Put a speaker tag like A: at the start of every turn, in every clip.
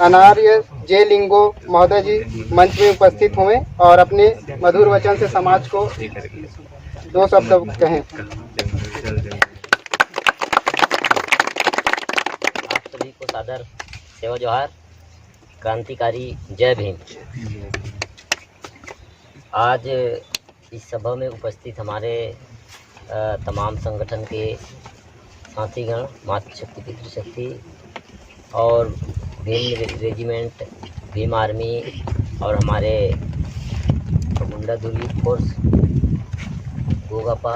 A: अनार्य जे लिंगो महोदय जी मंच में उपस्थित हुए और अपने मधुर वचन से समाज को 2 शब्द कहें।
B: आप सभी को सादर सेवा जोहार, क्रांतिकारी जय भीम। आज इस सभा में उपस्थित हमारे तमाम संगठन के साथीगण, मातृशक्ति, पितृशक्ति और भीम रेजिमेंट, भीम आर्मी और हमारे मुंडा दुर्गी फोर्स, गोगापा,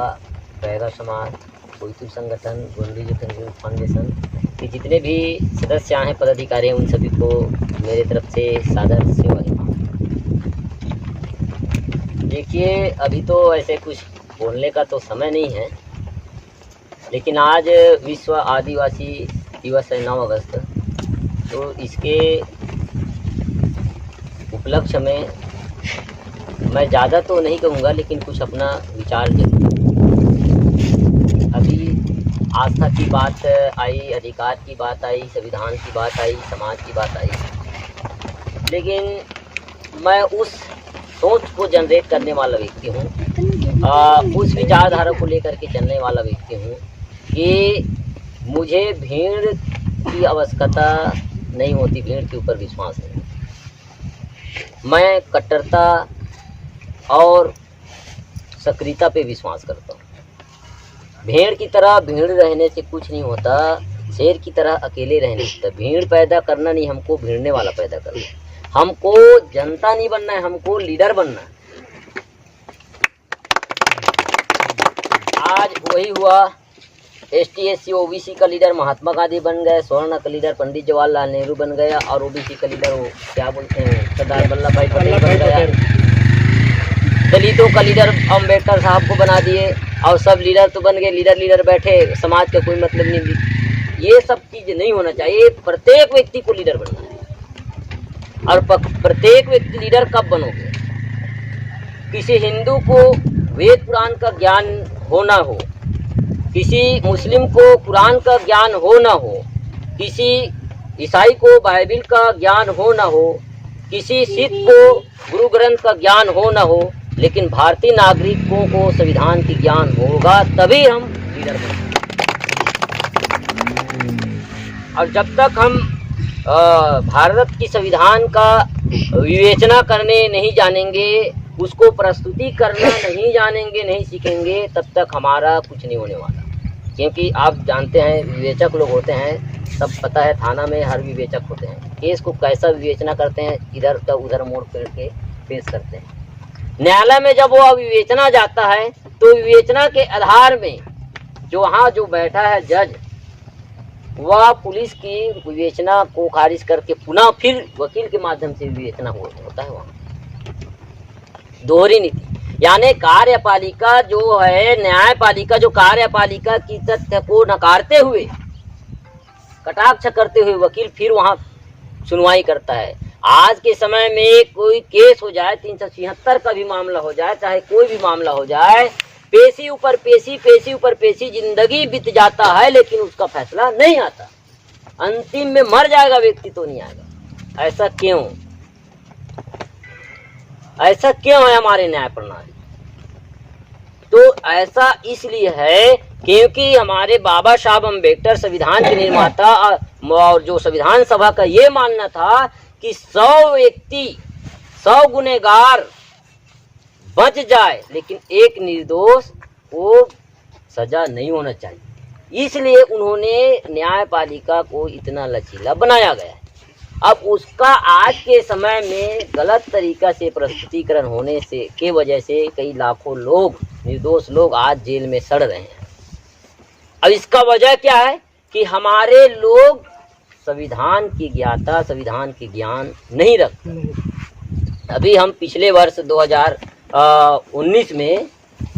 B: बैगा समाज, कोयतुल संगठन, गोंडी जतन फाउंडेशन के जितने भी सदस्य हैं, पदाधिकारी हैं, उन सभी को मेरे तरफ से सादर सेवा है। देखिए, अभी तो ऐसे कुछ बोलने का तो समय नहीं है, लेकिन आज विश्व आदिवासी दिवस है 9 अगस्त, तो इसके उपलक्ष्य में मैं ज़्यादा तो नहीं कहूँगा, लेकिन कुछ अपना विचार जरूर। अभी आस्था की बात आई, अधिकार की बात आई, संविधान की बात आई, समाज की बात आई, लेकिन मैं उस सोच को जनरेट करने वाला व्यक्ति हूँ, उस विचारधारा को लेकर के चलने वाला व्यक्ति हूँ कि मुझे भीड़ की आवश्यकता नहीं होती, भीड़ के ऊपर विश्वास है। मैं कट्टरता और सक्रियता पे विश्वास करता हूँ। भेड़ की तरह भीड़ रहने से कुछ नहीं होता, शेर की तरह अकेले रहने से। भीड़ पैदा करना नहीं, हमको भीड़ने वाला पैदा करना है। हमको जनता नहीं बनना है, हमको लीडर बनना है। आज वही हुआ, ST/SC OBC का लीडर महात्मा गांधी बन गए, स्वर्ण का लीडर पंडित जवाहरलाल नेहरू बन गया, और OBC का लीडर वो क्या बोलते हैं, सरदार वल्लभ भाई पटेल बन गया। दलितों का लीडर अम्बेडकर साहब को बना दिए, और सब लीडर तो बन गए, लीडर बैठे, समाज का कोई मतलब नहीं। ये सब चीज़ नहीं होना चाहिए। प्रत्येक व्यक्ति को लीडर बनना है। और प्रत्येक व्यक्ति लीडर कब बनोगे? किसी हिंदू को वेद पुराण का ज्ञान हो ना हो, किसी मुस्लिम को कुरान का ज्ञान हो ना हो, किसी ईसाई को बाइबिल का ज्ञान हो ना हो, किसी सिख को गुरु ग्रंथ का ज्ञान हो ना हो, लेकिन भारतीय नागरिकों को संविधान की ज्ञान होगा, तभी हम लीडर बनेंगे। और जब तक हम भारत की संविधान का विवेचना करने नहीं जानेंगे, उसको प्रस्तुति करना नहीं जानेंगे, नहीं सीखेंगे, तब तक हमारा कुछ नहीं होने वाला। क्योंकि आप जानते हैं, विवेचक लोग होते हैं, सब पता है, थाना में हर विवेचक होते हैं। केस को कैसा विवेचना करते हैं, इधर का उधर मोड़ फेर के पेश करते हैं। न्यायालय में जब वो विवेचना जाता है, तो विवेचना के आधार में जो वहाँ जो बैठा है जज, वह पुलिस की विवेचना को खारिज करके पुनः फिर वकील के माध्यम से विवेचना होता है। वहाँ दोहरी नीति, यानी कार्यपालिका जो है, न्यायपालिका जो कार्यपालिका की तथ्य को नकारते हुए, कटाक्ष करते हुए वकील फिर वहाँ सुनवाई करता है। आज के समय में कोई केस हो जाए, 376 का भी मामला हो जाए, चाहे कोई भी मामला हो जाए, पेशी ऊपर पेशी, पेशी ऊपर पेशी, जिंदगी बीत जाता है, लेकिन उसका फैसला नहीं आता। अंतिम में मर जाएगा व्यक्ति तो नहीं आएगा। ऐसा क्यों? ऐसा क्यों है हमारे न्याय प्रणाली? तो ऐसा इसलिए है क्योंकि हमारे बाबा साहब अम्बेडकर संविधान के निर्माता, और जो संविधान सभा का ये मानना था कि 100 व्यक्ति, 100 गुनहगार बच जाए, लेकिन एक निर्दोष को सजा नहीं होना चाहिए। इसलिए उन्होंने न्यायपालिका को इतना लचीला बनाया गया है। अब उसका आज के समय में गलत तरीका से प्रस्तुतिकरण होने से के वजह से कई लाखों लोग, निर्दोष लोग आज जेल में सड़ रहे हैं। अब इसका वजह क्या है कि हमारे लोग संविधान की ज्ञाता, संविधान की ज्ञान नहीं रखते। अभी हम पिछले वर्ष 2019 में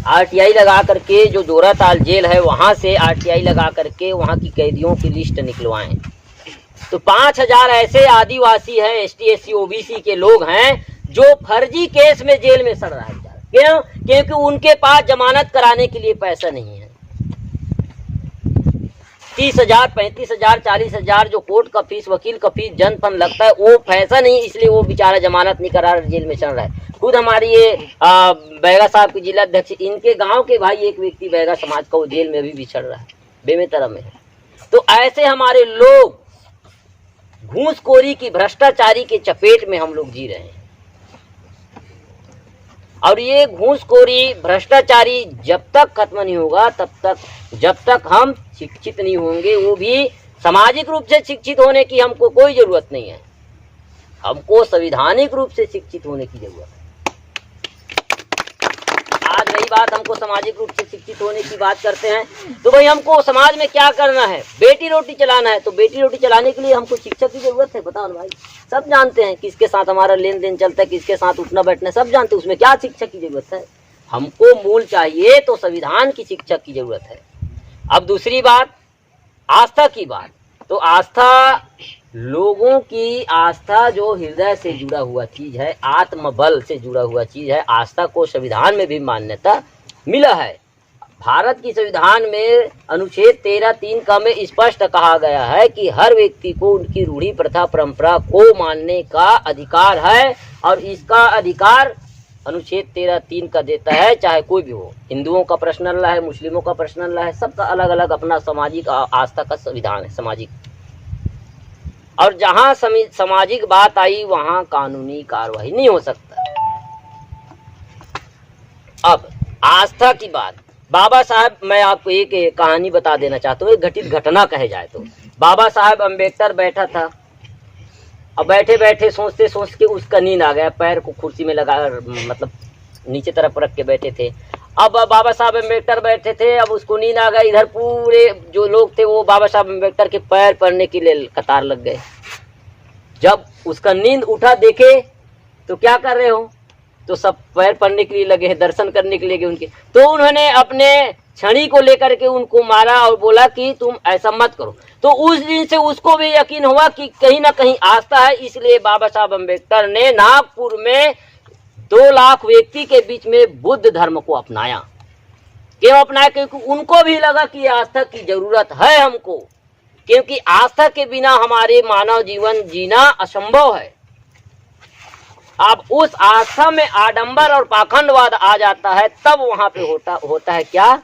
B: RTI लगा करके, जो जोराताल जेल है वहाँ से RTI लगा करके वहाँ की कैदियों की लिस्ट निकलवाएं, तो 5000 ऐसे आदिवासी हैं, ST/SC OBC के लोग हैं जो फर्जी केस में जेल में सड़ रहा है। क्यों? क्योंकि उनके पास जमानत कराने के लिए पैसा नहीं है। 30,000, 35,000, 40,000 जो कोर्ट का फीस, वकील का फीस, जन फंड लगता है, वो पैसा नहीं, इसलिए वो बेचारा जमानत नहीं करा, जेल में चल रहा है। खुद हमारी ये बैगा साहब के जिला अध्यक्ष, इनके गांव के भाई एक व्यक्ति बैगा समाज का, वो जेल में भी बिछड़ रहा है, बेमेतरा में है। तो ऐसे हमारे लोग घूसखोरी की, भ्रष्टाचारी के चपेट में हम लोग जी रहे हैं। और ये घूसखोरी, भ्रष्टाचारी जब तक खत्म नहीं होगा, तब तक, जब तक हम शिक्षित नहीं होंगे, वो भी सामाजिक रूप से शिक्षित होने की हमको कोई जरूरत नहीं है, हमको संवैधानिक रूप से शिक्षित होने की जरूरत है। आज रही बात हमको सामाजिक रूप से शिक्षित होने की बात करते हैं, तो भाई हमको समाज में क्या करना है, बेटी रोटी चलाना है, तो बेटी रोटी चलाने के लिए हमको शिक्षक की जरूरत है। बताओ ना भाई, सब जानते हैं किसके साथ हमारा लेन देन चलता है, किसके साथ उठना बैठना, सब जानते हैं, उसमें क्या शिक्षक की जरूरत है। हमको मूल चाहिए तो संविधान की शिक्षक की जरूरत है। अब दूसरी बात, आस्था की बात, तो आस्था, लोगों की आस्था जो हृदय से जुड़ा हुआ चीज है, आत्मबल से जुड़ा हुआ चीज है, आस्था को संविधान में भी मान्यता मिला है। भारत की संविधान में अनुच्छेद 13(3) का में स्पष्ट कहा गया है कि हर व्यक्ति को उनकी रूढ़ी, प्रथा, परंपरा को मानने का अधिकार है, और इसका अधिकार अनुच्छेद 13(3) का देता है, चाहे कोई भी हो। हिंदुओं का पर्सनल लॉ है, मुस्लिमों का पर्सनल लॉ है, सबका अलग अलग अपना सामाजिक आस्था का संविधान है, सामाजिक। और जहां सामाजिक बात आई, वहां कानूनी कार्रवाई नहीं हो सकता। अब आस्था की बात, बाबा साहब, मैं आपको एक कहानी बता देना चाहता हूँ, एक घटित घटना कहे जाए तो। बाबा साहब अम्बेडकर बैठा था, अब बैठे बैठे सोचते सोचते उसका नींद आ गया, पैर को कुर्सी में लगा, मतलब नीचे तरफ रख के बैठे थे। अब बाबा साहब अम्बेडकर बैठे थे, अब उसको नींद आ गई, इधर पूरे जो लोग थे वो बाबा साहब अम्बेडकर के पैर पड़ने के लिए कतार लग गए। जब उसका नींद उठा, देखे तो क्या कर रहे हो, तो सब पैर पड़ने के लिए लगे हैं, दर्शन करने के लिए गए उनके। तो उन्होंने अपने छड़ी को लेकर के उनको मारा और बोला कि तुम ऐसा मत करो। तो उस दिन से उसको भी यकीन हुआ कि कहीं ना कहीं आस्था है, इसलिए बाबा साहब अम्बेडकर ने नागपुर में 2 लाख व्यक्ति के बीच में बुद्ध धर्म को अपनाया। क्यों अपनाया? क्योंकि उनको भी लगा कि आस्था की जरूरत है हमको, क्योंकि आस्था के बिना हमारे मानव जीवन जीना असंभव है। अब उस आस्था में आडंबर और पाखंडवाद आ जाता है, तब वहां पे होता है क्या?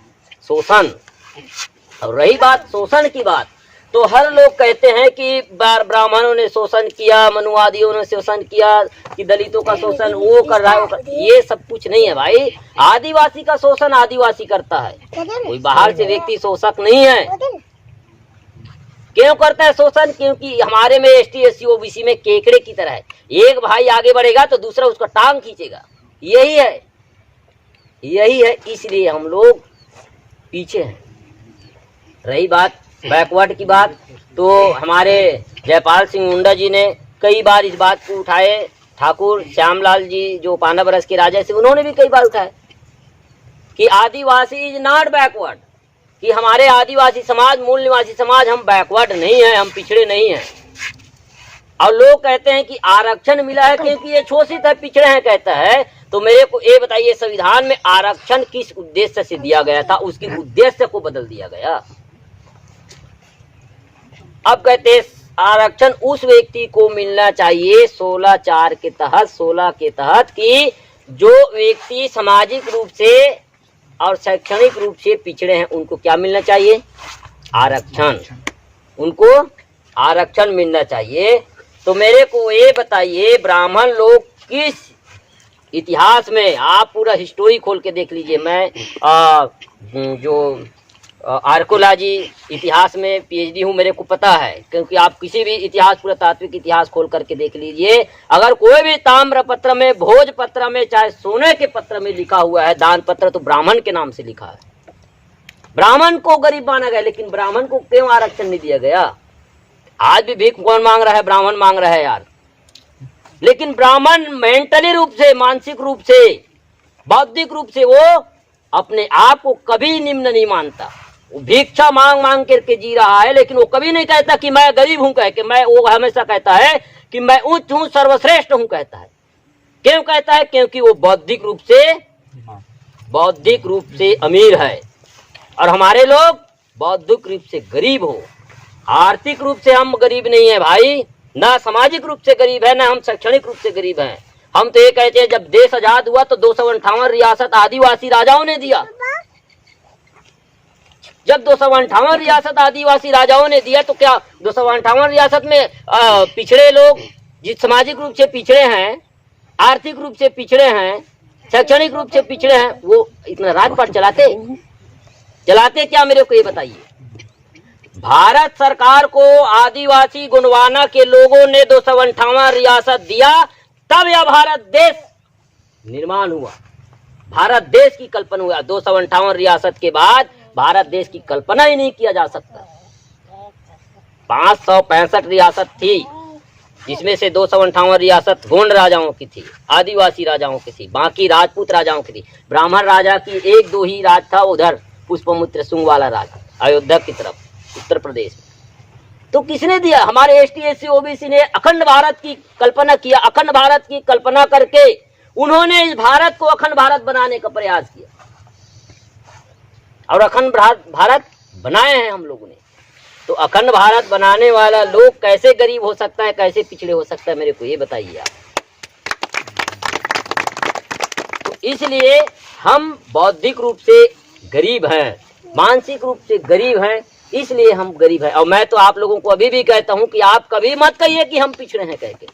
B: शोषण। और रही बात शोषण की बात, तो हर लोग कहते हैं कि ब्राह्मणों ने शोषण किया, मनुवादियों ने शोषण किया, कि दलितों का शोषण वो कर रहा है, ये सब कुछ नहीं है भाई। आदिवासी का शोषण आदिवासी करता है, कोई बाहर से व्यक्ति शोषक नहीं है। क्यों करता है शोषण? क्योंकि हमारे में ST SC OBC में केकड़े की तरह है, एक भाई आगे बढ़ेगा तो दूसरा उसका टांग खींचेगा, यही है, इसलिए हम लोग पीछे हैं। रही बात बैकवर्ड की बात, तो हमारे जयपाल सिंह मुंडा जी ने कई बार इस बात को उठाए, ठाकुर श्यामलाल जी जो 15 बरस के राजा से, उन्होंने भी कई बार उठाए कि आदिवासी इज नॉट बैकवर्ड, कि हमारे आदिवासी समाज, मूल निवासी समाज, हम बैकवर्ड नहीं है, हम पिछड़े नहीं हैं। और लोग कहते हैं कि आरक्षण मिला है क्योंकि ये शोषित है, पिछड़े हैं, कहता है। तो मेरे को ये बताइए, संविधान में आरक्षण किस उद्देश्य से दिया गया था? उसके उद्देश्य को बदल दिया गया। अब कहते हैं आरक्षण उस व्यक्ति को मिलना चाहिए 16(4) के तहत, 16 के तहत, कि जो व्यक्ति सामाजिक रूप से और शैक्षणिक रूप से पिछड़े हैं, उनको क्या मिलना चाहिए? आरक्षण। उनको आरक्षण मिलना चाहिए। तो मेरे को ये बताइए, ब्राह्मण लोग किस इतिहास में, आप पूरा हिस्टोरी खोल के देख लीजिए। मैं जो आर्कोलॉजी इतिहास में PhD हूँ, मेरे को पता है, क्योंकि आप किसी भी इतिहास, पुरातात्विक इतिहास खोल करके देख लीजिए, अगर कोई भी ताम्र पत्र में, भोज पत्र में, चाहे सोने के पत्र में लिखा हुआ है दान पत्र, तो ब्राह्मण के नाम से लिखा है। ब्राह्मण को गरीब माना गया, लेकिन ब्राह्मण को क्यों आरक्षण नहीं दिया गया? आज भी भीख कौन मांग रहा है? ब्राह्मण मांग रहा है यार। लेकिन ब्राह्मण मेंटली रूप से, मानसिक रूप से, बौद्धिक रूप से वो अपने आप को कभी निम्न नहीं मानता। वो भिक्षा मांग मांग करके जी रहा है, लेकिन वो कभी नहीं कहता कि मैं गरीब हूं, कह के वो हमेशा कहता है कि मैं उच्च हूं, सर्वश्रेष्ठ हूं, कहता है। क्यों कहता है? क्योंकि वो बौद्धिक रूप से बौद्धिक रूप से अमीर है और हमारे लोग बौद्धिक रूप से गरीब हो। आर्थिक रूप से हम गरीब नहीं है भाई, ना सामाजिक रूप से गरीब है, ना हम शैक्षणिक रूप से गरीब हैं। हम तो ये कहते हैं जब देश आजाद हुआ तो 258 रियासत आदिवासी राजाओं ने दिया। जब 258 रियासत आदिवासी राजाओं ने दिया तो क्या 258 रियासत में पिछड़े लोग, जिस सामाजिक रूप से पिछड़े हैं, आर्थिक रूप से पिछड़े हैं, शैक्षणिक रूप से पिछड़े हैं, वो इतना राजपाट चलाते क्या, मेरे को ये बताइए। भारत सरकार को आदिवासी गोंडवाना के लोगों ने 258 रियासत दिया, तब यह भारत देश निर्माण हुआ, भारत देश की कल्पना हुआ। 258 रियासत के बाद भारत देश की कल्पना ही नहीं किया जा सकता। 565 रियासत थी, जिसमें से 258 रियासत गोंड राजाओं की थी, आदिवासी राजाओं की थी, बाकी राजपूत राजाओं की थी। ब्राह्मण राजा की 1-2 ही राज था, उधर पुष्पमित्र सुंग वाला राज, अयोध्या की तरफ, उत्तर प्रदेश में। तो किसने दिया? हमारे ST SC OBC ने अखंड भारत की कल्पना किया। अखंड भारत की कल्पना करके उन्होंने इस भारत को अखंड भारत बनाने का प्रयास किया और अखंड भारत बनाए हैं हम लोगों ने। तो अखंड भारत बनाने वाला लोग कैसे गरीब हो सकता है, कैसे पिछड़े हो सकता है, मेरे को ये बताइए आप। तो इसलिए हम बौद्धिक रूप से गरीब हैं, मानसिक रूप से गरीब हैं, इसलिए हम गरीब हैं। और मैं तो आप लोगों को अभी भी कहता हूं कि आप कभी मत कहिए कि हम पिछड़े हैं कह के,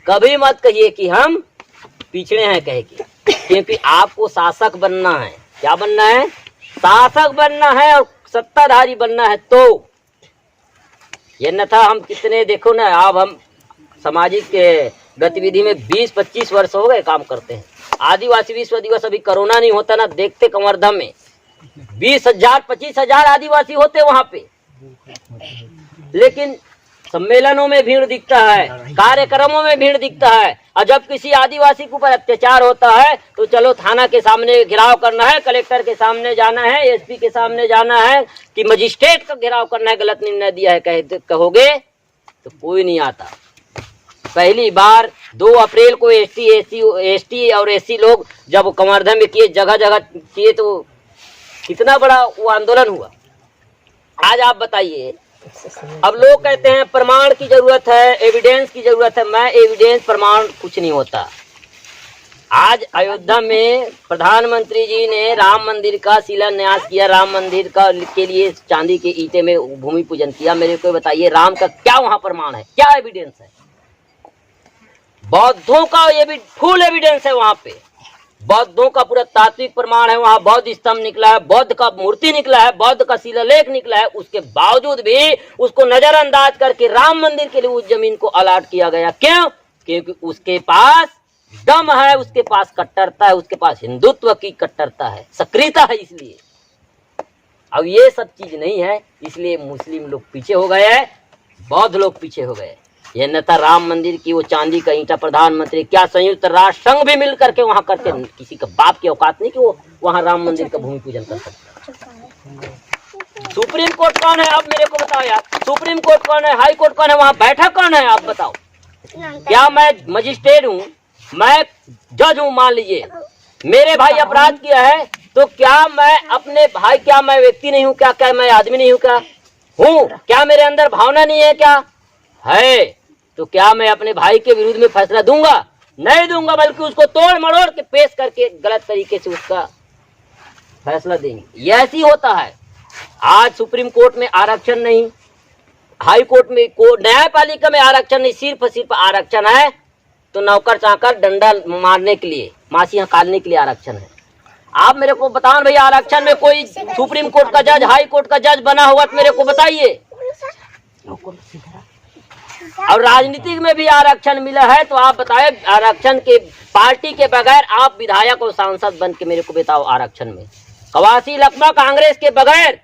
B: कभी मत कहिए कि हम पिछड़े हैं कह के, क्योंकि आपको शासक बनना है। क्या बनना है? शासक बनना है और सत्ताधारी बनना है। तो ये न था, हम कितने देखो ना, अब हम सामाजिक गतिविधि में 20-25 वर्ष हो गए काम करते हैं। आदिवासी विश्व दिवस अभी कोरोना नहीं होता ना, देखते कंवरधम में 20,000-25,000 आदिवासी होते वहां पे, लेकिन सम्मेलनों में भीड़ दिखता है, कार्यक्रमों में भीड़ दिखता है। और जब किसी आदिवासी के ऊपर अत्याचार होता है तो चलो थाना के सामने घेराव करना है, कलेक्टर के सामने जाना है, SP के सामने जाना है, कि मजिस्ट्रेट का घेराव करना है, गलत निर्णय दिया है कहोगे तो कोई नहीं आता। पहली बार 2 अप्रैल को ST और SC लोग जब कंवरधम में किए, जगह जगह किए, तो कितना बड़ा वो आंदोलन हुआ। आज आप बताइए, अब लोग कहते हैं प्रमाण की जरूरत है, एविडेंस की जरूरत है। मैं एविडेंस प्रमाण कुछ नहीं होता। आज अयोध्या में प्रधानमंत्री जी ने राम मंदिर का शिलान्यास किया, राम मंदिर का के लिए चांदी के ईंटे में भूमि पूजन किया। मेरे को बताइए राम का क्या वहां प्रमाण है, क्या एविडेंस है? बौद्धों का ये भी फुल एविडेंस है वहां पे, बौद्धों का पूरा तात्विक प्रमाण है। वहां बौद्ध स्तंभ निकला है, बौद्ध का मूर्ति निकला है, बौद्ध का शिलालेख निकला है। उसके बावजूद भी उसको नजरअंदाज करके राम मंदिर के लिए उस जमीन को अलॉट किया गया। क्यों? क्योंकि उसके पास दम है, उसके पास कट्टरता है, उसके पास हिंदुत्व की कट्टरता है, सक्रियता है। इसलिए अब ये सब चीज नहीं है, इसलिए मुस्लिम लोग पीछे हो गए हैं, बौद्ध लोग पीछे हो गए। ये नेता राम मंदिर की वो चांदी का ईंटा, प्रधानमंत्री क्या संयुक्त राष्ट्र संघ भी मिल करके वहां करके, किसी का बाप की औकात नहीं कि वो वहां राम मंदिर का भूमि पूजन कर सकता। सुप्रीम कोर्ट कौन है? अब मेरे को बताओ यार, सुप्रीम कोर्ट कौन है, हाई कोर्ट कौन है, वहां बैठा कौन है? आप बताओ। क्या मैं मजिस्ट्रेट हूँ, मैं जज हूँ, मान लीजिए मेरे भाई अपराध किया है, तो क्या मैं अपने भाई, क्या मैं व्यक्ति नहीं हूँ क्या? क्या मैं आदमी नहीं हूँ क्या? हूँ। क्या मेरे अंदर भावना नहीं है क्या? है। तो क्या मैं अपने भाई के विरुद्ध में फैसला दूंगा? नहीं दूंगा, बल्कि उसको तोड़ मरोड़ के पेश करके गलत तरीके से उसका फैसला देंगे। ये ऐसी होता है। आज सुप्रीम कोर्ट में आरक्षण नहीं, हाई कोर्ट में, न्यायपालिका में आरक्षण नहीं, सिर्फ आरक्षण है तो नौकर चाकर डंडा मारने के लिए, मासी हकालने के लिए आरक्षण है। आप मेरे को बताओ भैया, आरक्षण में कोई सुप्रीम कोर्ट का जज, हाई कोर्ट का जज बना हुआ तो मेरे को बताइए। और राजनीतिक में भी आरक्षण मिला है तो आप बताएं, आरक्षण के पार्टी के बगैर आप विधायक और सांसद बन के मेरे को बताओ। आरक्षण में कवासी लकमा कांग्रेस के बगैर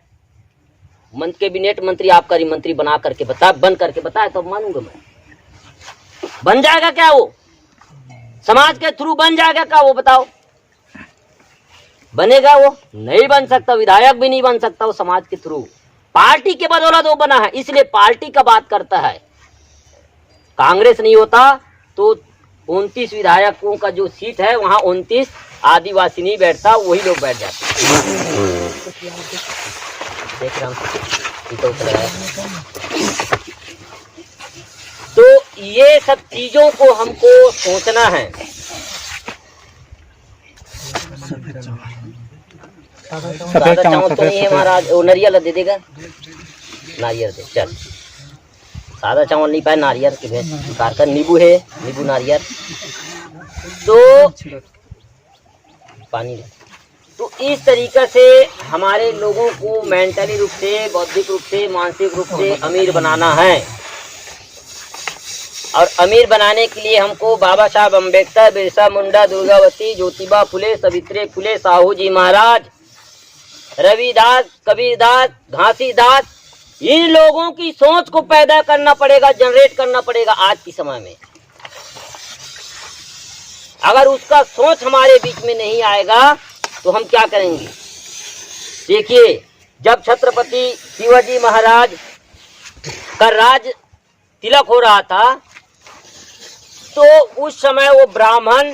B: कैबिनेट मंत्री, आबकारी मंत्री बना करके बता, बन करके बताए तो मानूंगा मैं। बन जाएगा क्या वो? समाज के थ्रू बन जाएगा क्या वो? बताओ, बनेगा वो? नहीं बन सकता, विधायक भी नहीं बन सकता वो समाज के थ्रू। पार्टी के बदौलत वो बना है, इसलिए पार्टी का बात करता है। कांग्रेस नहीं होता तो 29 विधायकों का जो सीट है वहाँ 29 आदिवासी नहीं बैठता, वही लोग बैठ जाते हैं। देख रहा तो ये सब चीजों को हमको सोचना है। सादा चावल तो नहीं है महाराज, वो नारियल दे देगा, नारियल दे चल। सादा चावल नहीं पाए, नारियल के भेज कार नींबू है, नींबू नारियल तो पानी दे। तो इस तरीके से हमारे लोगों को मेंटली रूप से, बौद्धिक रूप से, मानसिक रूप से अमीर बनाना है। और अमीर बनाने के लिए हमको बाबा साहब अम्बेडकर, बिरसा मुंडा, दुर्गावती, ज्योतिबा फुले, सावित्री फुले, साहू जी महाराज, रविदास, कबीरदास, घासीदास, इन लोगों की सोच को पैदा करना पड़ेगा, जनरेट करना पड़ेगा आज के समय में। अगर उसका सोच हमारे बीच में नहीं आएगा तो हम क्या करेंगे? देखिए, जब छत्रपति शिवाजी महाराज का राज तिलक हो रहा था तो उस समय वो ब्राह्मण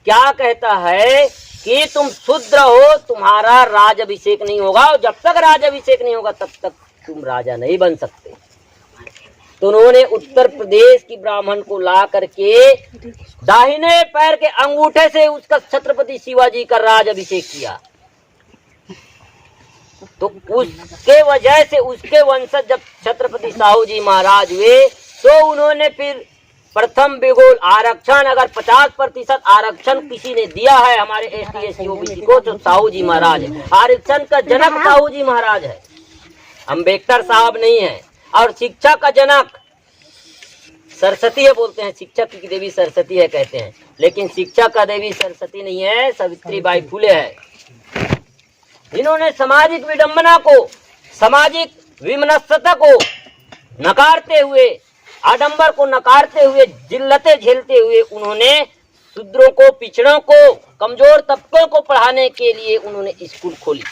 B: क्या कहता है कि तुम शूद्र हो, तुम्हारा राज अभिषेक नहीं होगा, और जब तक राज अभिषेक नहीं होगा तब तक तुम राजा नहीं बन सकते। तो उन्होंने उत्तर प्रदेश की ब्राह्मण को ला करके दाहिने पैर के अंगूठे से उसका छत्रपति शिवाजी का राज अभिषेक किया। तो उसके वजह से उसके वंशज जब छत्रपति साहू जी महाराज हुए तो उन्होंने फिर प्रथम बिगुल आरक्षण, अगर 50% आरक्षण किसी ने दिया है हमारे ST SC OBC को तो साहू जी महाराज है। आरक्षण का जनक साहू जी महाराज है, अम्बेडकर साहब नहीं है। और शिक्षा का जनक सरस्वती है, बोलते हैं शिक्षक की देवी सरस्वती है कहते हैं, लेकिन शिक्षा का देवी सरस्वती नहीं है, सावित्रीबाई फुले है। इन्होंने सामाजिक विडंबना को, सामाजिक विमनस्यता को नकारते हुए, आडंबर को नकारते हुए, जिल्लतें झेलते हुए उन्होंने शूद्रों को, पिछड़ों को, कमजोर तबकों को पढ़ाने के लिए उन्होंने स्कूल खोली।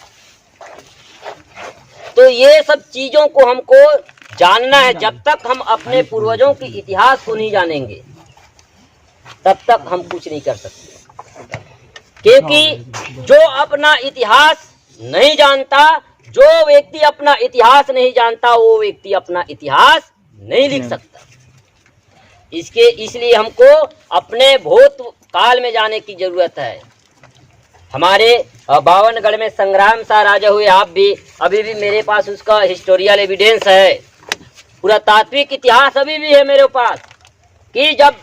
B: तो ये सब चीजों को हमको जानना है। जब तक हम अपने पूर्वजों के इतिहास को नहीं जानेंगे तब तक हम कुछ नहीं कर सकते, क्योंकि जो अपना इतिहास नहीं जानता, जो व्यक्ति अपना इतिहास नहीं जानता, वो व्यक्ति अपना इतिहास नहीं लिख सकता। इसलिए हमको अपने भूत काल में जाने की जरूरत है। हमारे बावनगढ़ में संग्राम शाह राजा हुए, आप भी अभी भी मेरे पास उसका हिस्टोरियल एविडेंस है, पूरा तात्विक इतिहास अभी भी है मेरे पास, कि जब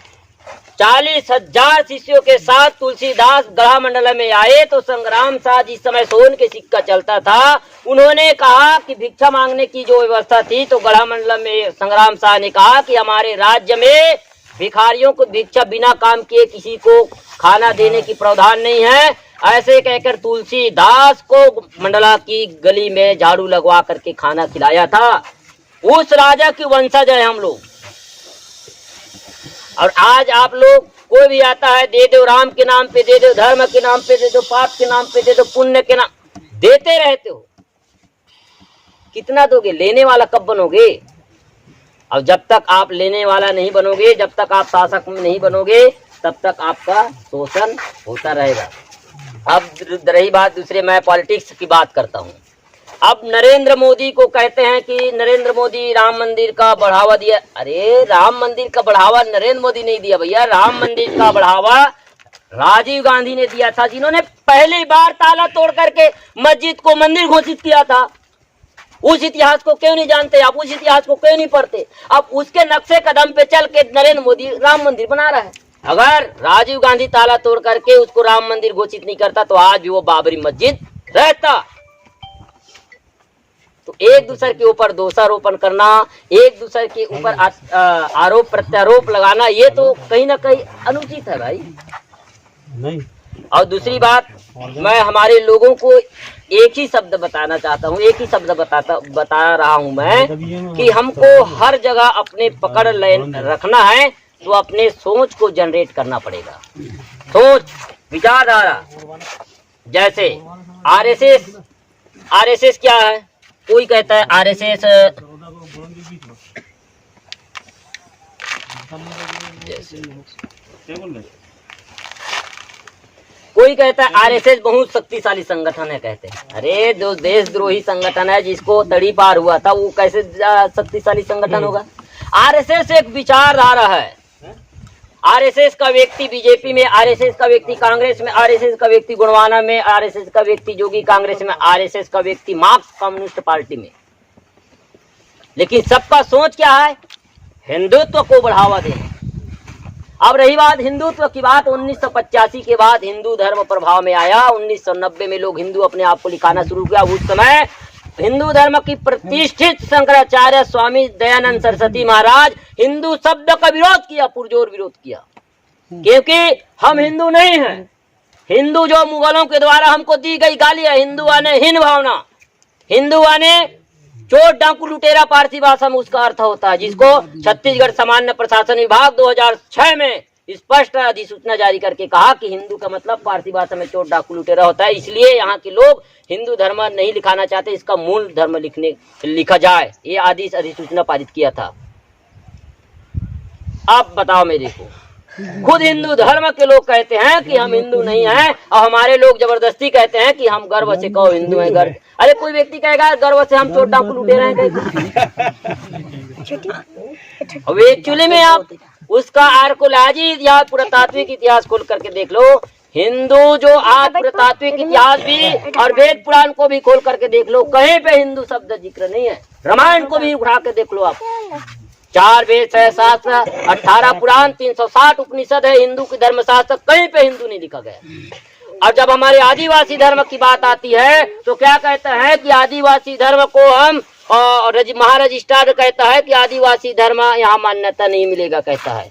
B: 40,000 शिष्यों के साथ तुलसीदास गढ़ा मंडलम में आए तो संग्राम शाह जिस समय सोन के सिक्का चलता था, उन्होंने कहा कि भिक्षा मांगने की जो व्यवस्था थी, तो गढ़ा मंडलम में संग्राम शाह ने कहा कि हमारे राज्य में भिखारियों को भिक्षा बिना काम किए किसी को खाना देने की प्रावधान नहीं है। ऐसे कहकर तुलसीदास को मंडला की गली में झाड़ू लगवा करके खाना खिलाया था। उस राजा की वंशज है हम लोग। और आज आप लोग, कोई भी आता है, दे दो राम के नाम पे, दे दो धर्म के नाम पे, दे दो पाप के नाम पे, दे दो पुण्य के नाम, देते रहते हो। कितना दोगे? लेने वाला कब बनोगे? और जब तक आप लेने वाला नहीं बनोगे, जब तक आप शासक नहीं बनोगे, तब तक आपका शोषण होता रहेगा। अब रही बात दूसरे, मैं पॉलिटिक्स की बात करता हूँ। अब नरेंद्र मोदी को कहते हैं कि नरेंद्र मोदी राम मंदिर का बढ़ावा दिया। अरे राम मंदिर का बढ़ावा नरेंद्र मोदी नहीं दिया भैया, राम मंदिर का बढ़ावा राजीव गांधी ने दिया था, जिन्होंने पहली बार ताला तोड़ करके मस्जिद को मंदिर घोषित किया था। उस इतिहास को क्यों नहीं जानते आप? उस इतिहास को क्यों नहीं पढ़ते? अब उसके नक्शे कदम पे चल के नरेंद्र मोदी राम मंदिर बना रहा है। अगर राजीव गांधी ताला तोड़ करके उसको राम मंदिर घोषित नहीं करता तो आज भी वो बाबरी मस्जिद रहता। तो एक दूसरे के ऊपर दोषारोपण करना, एक दूसरे के ऊपर आरोप प्रत्यारोप लगाना, ये तो कहीं ना कहीं अनुचित है भाई। नहीं। और दूसरी बात, मैं हमारे लोगों को एक ही शब्द बताना चाहता हूँ, एक ही शब्द बता रहा हूँ मैं, कि हमको हर जगह अपने पकड़ रखना है तो अपने सोच को जनरेट करना पड़ेगा। सोच, विचारधारा। जैसे आरएसएस क्या है? कोई कहता है आरएसएस कोई कहता है आरएसएस बहुत शक्तिशाली संगठन है, कहते हैं अरे जो देशद्रोही संगठन है जिसको तड़ी पार हुआ था वो कैसे शक्तिशाली संगठन होगा। आरएसएस एक विचारधारा है। आरएसएस का व्यक्ति बीजेपी में, आरएसएस का व्यक्ति कांग्रेस में, आरएसएस का व्यक्ति गुणवाना में, आरएसएस का व्यक्ति जोगी कांग्रेस में, आरएसएस का व्यक्ति मार्क्स कम्युनिस्ट पार्टी में। लेकिन सबका सोच क्या है? हिंदुत्व को बढ़ावा देना। अब रही बात हिंदुत्व की बात, 1985 के बाद हिंदू धर्म प्रभाव में आया। 1990 में लोग हिंदू अपने आप को लिखाना शुरू किया। उस समय हिंदू धर्म की प्रतिष्ठित शंकराचार्य स्वामी दयानंद सरस्वती महाराज हिंदू शब्द का विरोध किया, पुरजोर विरोध किया, क्योंकि हम हिंदू नहीं हैं। हिंदू जो मुगलों के द्वारा हमको दी गई गाली है, हिंदू आने हीन भावना, हिंदू आने चोर डाकू लुटेरा पारसी भाषा में उसका अर्थ होता है, जिसको छत्तीसगढ़ सामान्य प्रशासन विभाग 2006 में स्पष्ट अधिसूचना जारी करके कहा कि हिंदू का मतलब पारसी भाषा में चोर डाकू लुटेरा होता है। इसलिए यहाँ के लोग हिंदू धर्म नहीं लिखाना चाहते, इसका मूल धर्म लिखा जाए, ये आदेश अधिसूचना पारित किया था। अब बताओ मेरे को, खुद हिंदू धर्म के लोग कहते हैं कि हम हिंदू नहीं हैं और हमारे लोग जबरदस्ती कहते हैं कि हम गर्व से कहो हिंदू हैं। गर्व, अरे कोई व्यक्ति कहेगा गर्व से हम चोर डाकू लुटे रहे हैं, एक्चुअली में आप उसका आर्कोलॉजी या पुरातात्विक इतिहास खोल करके देख लो। हिंदू जो आज पुरातात्विक इतिहास भी और वेद पुराण को भी खोल करके देख लो, कहीं पे हिंदू शब्द जिक्र नहीं है। रामायण को भी उठा के देख लो आप, 4 वेद, 6 शास्त्र, 18 पुराण, 360 उपनिषद है हिंदू की धर्मशास्त्र, कहीं पे हिंदू नहीं लिखा गया। और जब हमारे आदिवासी धर्म की बात आती है तो क्या कहते हैं कि आदिवासी धर्म को हम महारजिस्ट्रार कहता है कि आदिवासी धर्म यहाँ मान्यता नहीं मिलेगा, कहता है,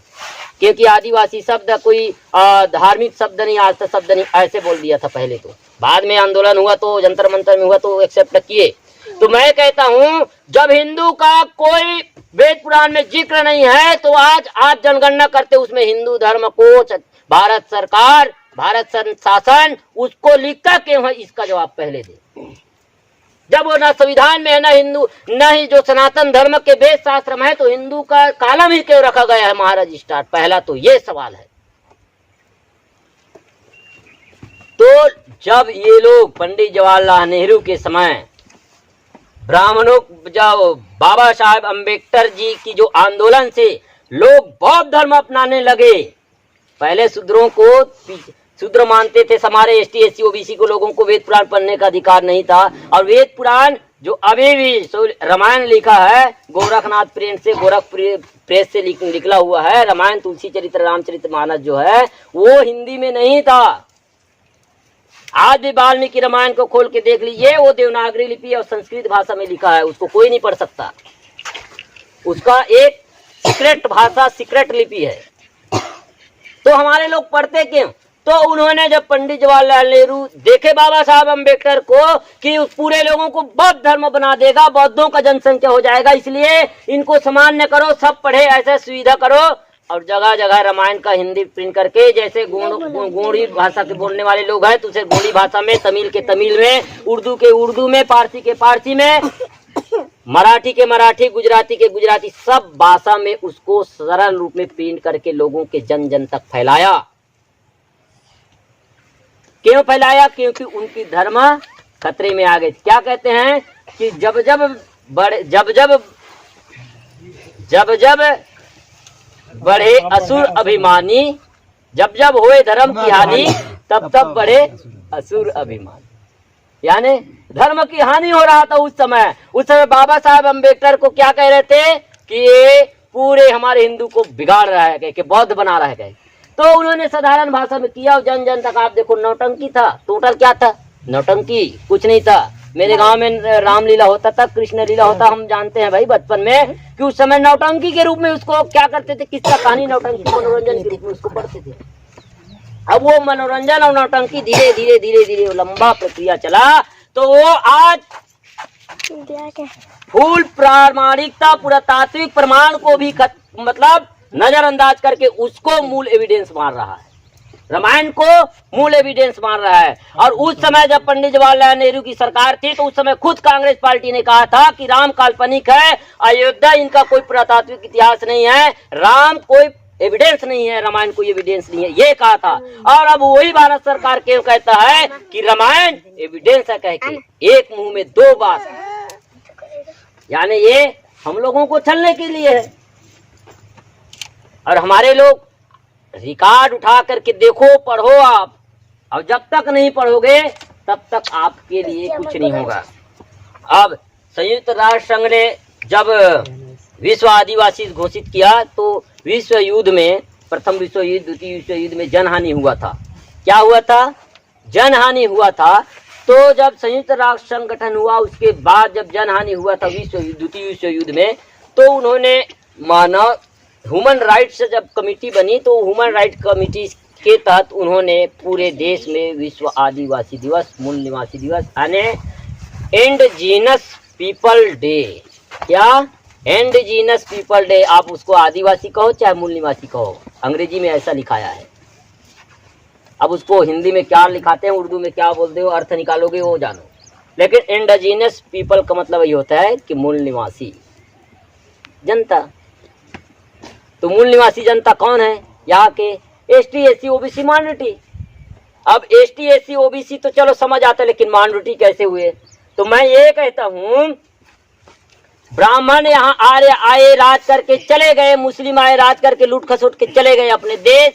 B: क्योंकि आदिवासी शब्द कोई धार्मिक शब्द नहीं, आस्था शब्द नहीं, ऐसे बोल दिया था पहले। तो बाद में आंदोलन हुआ तो जंतर मंतर में हुआ तो एक्सेप्ट किए। तो मैं कहता हूँ जब हिंदू का कोई वेद पुराण में जिक्र नहीं है तो आज आप जनगणना करते उसमें हिंदू धर्म को भारत सरकार, भारत शासन उसको लिखता क्यों है, इसका जवाब पहले दे। जब वो ना संविधान में है ना हिंदू, न ही जो सनातन धर्म के वेद शास्त्र में है, तो हिंदू का कालम ही क्यों रखा गया है महारजिस्ट्रार? पहला तो ये सवाल है। तो जब ये लोग पंडित जवाहरलाल नेहरू के समय ब्राह्मणों, जब बाबा साहेब अम्बेडकर जी की जो आंदोलन से लोग बौद्ध धर्म अपनाने लगे, पहले शूद्रों को शूद्र मानते थे, हमारे एसटी एससी ओबीसी को लोगों को वेद पुराण पढ़ने का अधिकार नहीं था। और वेद पुराण जो अभी भी रामायण लिखा है गोरखनाथ प्रेम से, गोरख प्रेस से निकला हुआ है रामायण, तुलसी चरित्र, रामचरितमानस जो है वो हिंदी में नहीं था। आज भी वाल्मीकि रामायण को खोल के देख लीजिए, वो देवनागरी लिपि और संस्कृत भाषा में लिखा है, उसको कोई नहीं पढ़ सकता। उसका एक सीक्रेट भाषा, सीक्रेट लिपि है। तो हमारे लोग पढ़ते क्यों? तो उन्होंने जब पंडित जवाहरलाल नेहरू देखे बाबा साहब अम्बेडकर को कि उस पूरे लोगों को बौद्ध धर्म बना देगा, बौद्धों का जनसंख्या हो जाएगा, इसलिए इनको सामान्य करो, सब पढ़े, ऐसा सुविधा करो। और जगह जगह रामायण का हिंदी प्रिंट करके, जैसे गोंडी भाषा के बोलने वाले लोग हैं तो उसे गोंडी भाषा में, तमिल के तमिल में, उर्दू के उर्दू में, पारसी के पारसी में, मराठी के मराठी, गुजराती के गुजराती, सब भाषा में उसको सरल रूप में प्रिंट करके लोगों के जन जन तक फैलाया। क्यों फैलाया? क्योंकि उनकी धर्म खतरे में आ गए। क्या कहते हैं कि जब जब बढ़े असुर अभिमानी, जब जब होए धर्म की हानि, तब तब बढ़े असुर अभिमानी। यानी धर्म की हानि हो रहा था उस समय बाबा साहब अम्बेडकर को क्या कह रहे थे कि ये पूरे हमारे हिंदू को बिगाड़ रहा है, कि बौद्ध बना रहा है। तो उन्होंने साधारण भाषा में किया और जन जन तक, आप देखो नौटंकी था, टोटल क्या था? नौटंकी, कुछ नहीं था। मेरे गांव में रामलीला होता था, कृष्ण लीला होता, हम जानते हैं भाई बचपन में कि उस समय नौटंकी के रूप में उसको क्या करते थे, किस्सा कहानी नौटंकी मनोरंजन के रूप में उसको पढ़ते थे। अब वो मनोरंजन और नौटंकी धीरे धीरे धीरे धीरे लंबा प्रक्रिया चला, तो वो आज फुल प्रामाणिकता, पुरातात्विक प्रमाण को भी मतलब नजरअंदाज करके उसको मूल एविडेंस मान रहा है, रामायण को मूल एविडेंस मान रहा है। और उस समय जब पंडित जवाहरलाल नेहरू की सरकार थी तो उस समय खुद कांग्रेस पार्टी ने कहा था कि राम काल्पनिक है, अयोध्या इनका कोई पुरातात्विक इतिहास नहीं है, राम कोई एविडेंस नहीं है, रामायण को एविडेंस नहीं है, ये कहा था। और अब वही भारत सरकार क्यों कहता है कि रामायण एविडेंस है, कह के एक मुंह में दो बात, यानी ये हम लोगों को छलने के लिए है। और हमारे लोग रिकॉर्ड उठा करके देखो, पढ़ो आप, और जब तक नहीं पढ़ोगे तब तक आपके लिए कुछ नहीं होगा। अब संयुक्त राष्ट्र संघ ने जब विश्व आदिवासी घोषित किया तो विश्व युद्ध में, प्रथम विश्व युद्ध, द्वितीय विश्व युद्ध में जनहानि हुआ था। क्या हुआ था? जनहानि हुआ था। तो जब संयुक्त राष्ट्र संगठन हुआ, उसके बाद जब जनहानि हुआ था द्वितीय विश्व युद्ध में, तो उन्होंने मानव ह्यूमन राइट्स जब कमेटी बनी, तो ह्यूमन राइट कमेटी के तहत उन्होंने पूरे देश में विश्व आदिवासी दिवस, मूल निवासी दिवस यानी इंडिजिनस पीपल डे, क्या इंडिजिनस पीपल डे, आप उसको आदिवासी कहो चाहे मूल निवासी कहो, अंग्रेजी में ऐसा लिखाया है। अब उसको हिंदी में क्या लिखाते हैं, उर्दू में क्या बोलते हो, अर्थ निकालोगे वो जानो, लेकिन इंडिजिनस पीपल का मतलब ये होता है कि मूल निवासी जनता। तो मूल निवासी जनता कौन है? यहाँ के ST SC OBC माइनॉरिटी। अब ST SC OBC तो चलो समझ आता है, लेकिन माइनॉरिटी कैसे हुए? तो मैं ये कहता हूँ, ब्राह्मण यहाँ आए राज करके चले गए, मुस्लिम आए राज करके लूट खसोट के चले गए अपने देश,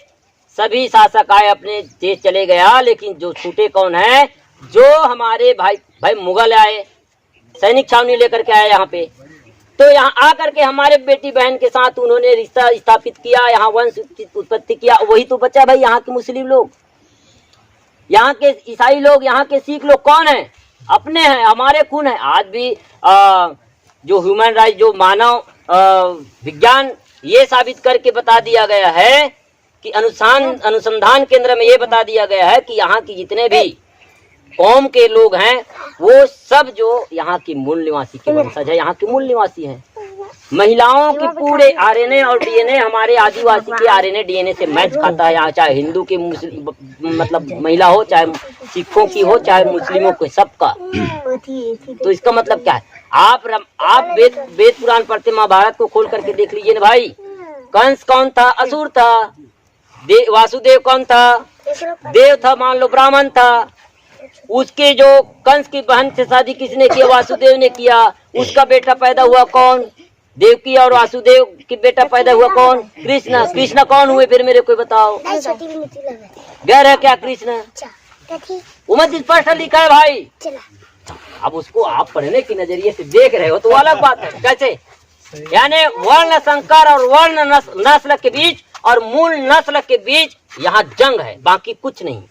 B: सभी शासक आए अपने देश चले गया, लेकिन जो छूटे कौन है? जो हमारे भाई मुगल आए, सैनिक छावनी लेकर के आए यहाँ पे, तो यहाँ आकर के हमारे बेटी बहन के साथ उन्होंने रिश्ता स्थापित किया, यहाँ वंश उत्पत्ति किया, वही तो बचा भाई यहाँ के मुस्लिम लोग, यहाँ के ईसाई लोग, यहाँ के सिख लोग कौन है? अपने हैं, हमारे खून है। आज भी जो ह्यूमन राइट, जो मानव विज्ञान, ये साबित करके बता दिया गया है कि अनुसंधान केंद्र में ये बता दिया गया है कि यहाँ की जितने भी कौम के लोग हैं वो सब जो यहाँ की मूल निवासी के वंशज है, यहाँ के मूल निवासी हैं। महिलाओं के पूरे RNA और DNA हमारे आदिवासी के RNA DNA से मैच खाता है यहाँ, चाहे हिंदू की मतलब महिला हो, चाहे सिखों की हो, चाहे मुस्लिमों की, सबका। तो इसका मतलब क्या है? आप वेद पुराण पढ़ते, महाभारत को खोल करके देख लीजिए ना भाई। कंस कौन था? असुर था। वासुदेव कौन था? देव था, मान लो ब्राह्मण था। उसके जो कंस की बहन से शादी किसने किया? वासुदेव ने किया। उसका बेटा पैदा हुआ कौन? देवकी और वासुदेव की बेटा पैदा हुआ कौन? कृष्ण। कृष्ण कौन हुए फिर मेरे को बताओ? गैर है क्या कृष्ण? उमर स्पष्ट लिखा है भाई। अब उसको आप पढ़ने की नजरिए से देख रहे हो तो अलग बात है। कैसे? यानी वर्ण संकर और वर्ण नस्ल के बीच और मूल नस्ल के बीच यहाँ जंग है, बाकी कुछ नहीं,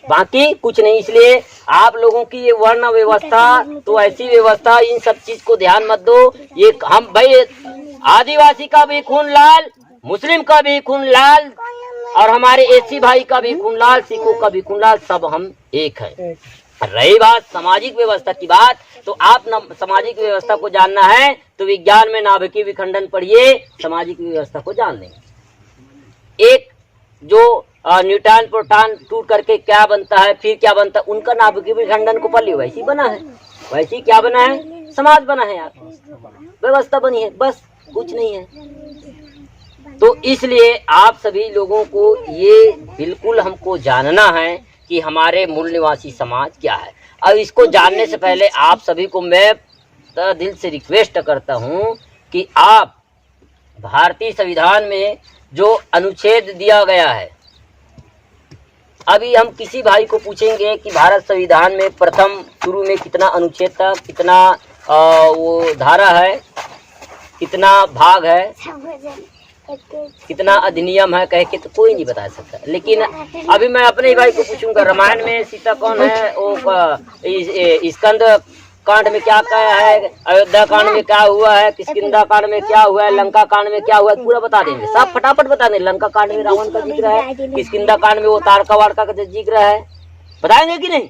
B: बाकी कुछ नहीं। इसलिए आप लोगों की ये वर्ण व्यवस्था, तो ऐसी व्यवस्था, इन सब चीज को ध्यान मत दो। ये हम भाई, आदिवासी का भी खून लाल, मुस्लिम का भी खून लाल, और हमारे SC भाई का भी खून लाल, सिखों का भी खून लाल, सब हम एक है। रही बात सामाजिक व्यवस्था की बात, तो आप सामाजिक व्यवस्था को जानना है तो विज्ञान में नाभिकीय विखंडन पढ़िए, सामाजिक व्यवस्था को जान लेंगे। एक जो न्यूट्रॉन प्रोटॉन टूट करके क्या बनता है, फिर क्या बनता है, उनका नाभिकीय विखंडन को पढ़ लियो। वैसी बना है, वैसी क्या बना है? समाज बना है यार, व्यवस्था बनी है, बस कुछ नहीं है। तो इसलिए आप सभी लोगों को ये बिल्कुल हमको जानना है कि हमारे मूल निवासी समाज क्या है। अब इसको जानने से पहले आप सभी को मैं दिल से रिक्वेस्ट करता हूँ कि आप भारतीय संविधान में जो अनुच्छेद दिया गया है, अभी हम किसी भाई को पूछेंगे कि भारत संविधान में प्रथम शुरू में कितना अनुच्छेद था, कितना वो धारा है, कितना भाग है, कितना अधिनियम है, कह के तो कोई नहीं बता सकता। लेकिन अभी मैं अपने ही भाई को पूछूंगा, रामायण में सीता कौन है, वो स्कंद कांड में क्या कहा है, अयोध्या कांड में क्या हुआ है, किष्किंधा कांड में क्या हुआ है, लंका कांड में क्या हुआ है, पूरा बता देंगे, सब फटाफट बता देंगे। लंका कांड में रावण का जिक्र है, किष्किंधा कांड में वो तारका वारका का जिक्र है, बताएंगे कि नहीं?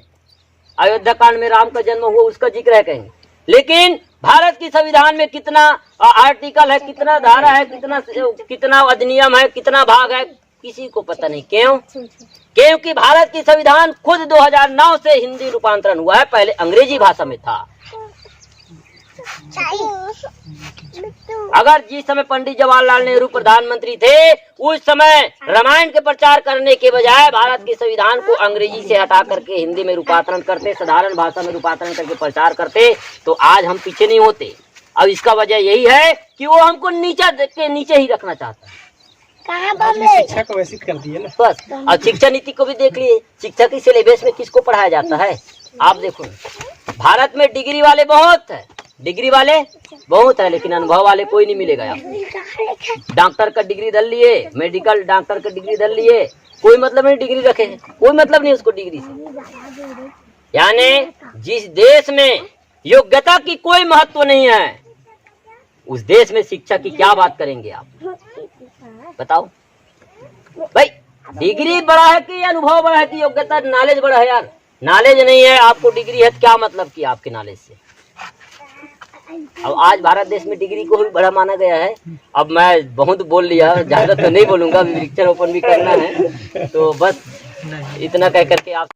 B: अयोध्या कांड में राम का जन्म हुआ, उसका जिक्र है, कहेंगे। लेकिन भारत की संविधान में कितना आर्टिकल है, कितना धारा है, कितना अधिनियम है, कितना भाग है, किसी को पता नहीं। क्यों? क्योंकि भारत की संविधान खुद 2009 से हिंदी रूपांतरण हुआ है, पहले अंग्रेजी भाषा में था। अगर जिस समय पंडित जवाहरलाल नेहरू प्रधानमंत्री थे, उस समय रामायण के प्रचार करने के बजाय भारत के संविधान को अंग्रेजी से हटा करके हिंदी में रूपांतरण करते, साधारण भाषा में रूपांतरण करके प्रचार करते, तो आज हम पीछे नहीं होते। अब इसका वजह यही है कि वो हमको नीचे ही रखना चाहता है।
A: शिक्षा को वैसे कर दिया ना
B: बस। अब शिक्षा नीति को भी देख लिए, शिक्षा के सिलेबस में किसको पढ़ाया जाता है? आप देखो, भारत में डिग्री वाले बहुत है, डिग्री वाले बहुत है, लेकिन अनुभव वाले कोई नहीं मिलेगा आपको। डॉक्टर का डिग्री धर लिए, मेडिकल डॉक्टर का डिग्री धर लिए, कोई मतलब नहीं डिग्री रखे, कोई मतलब नहीं उसको डिग्री से। यानी जिस देश में योग्यता की कोई महत्व नहीं है, उस देश में शिक्षा की क्या बात करेंगे आप? बताओ भाई, डिग्री बड़ा है कि अनुभव बड़ा है कि योग्यता, नॉलेज बड़ा है? यार नॉलेज नहीं है, आपको डिग्री है तो क्या मतलब कि आपके नॉलेज से? अब आज भारत देश में डिग्री को भी बड़ा माना गया है। अब मैं बहुत बोल लिया, ज्यादा तो नहीं बोलूंगा, वृक्षारोपण भी करना है, तो बस इतना कह करके आप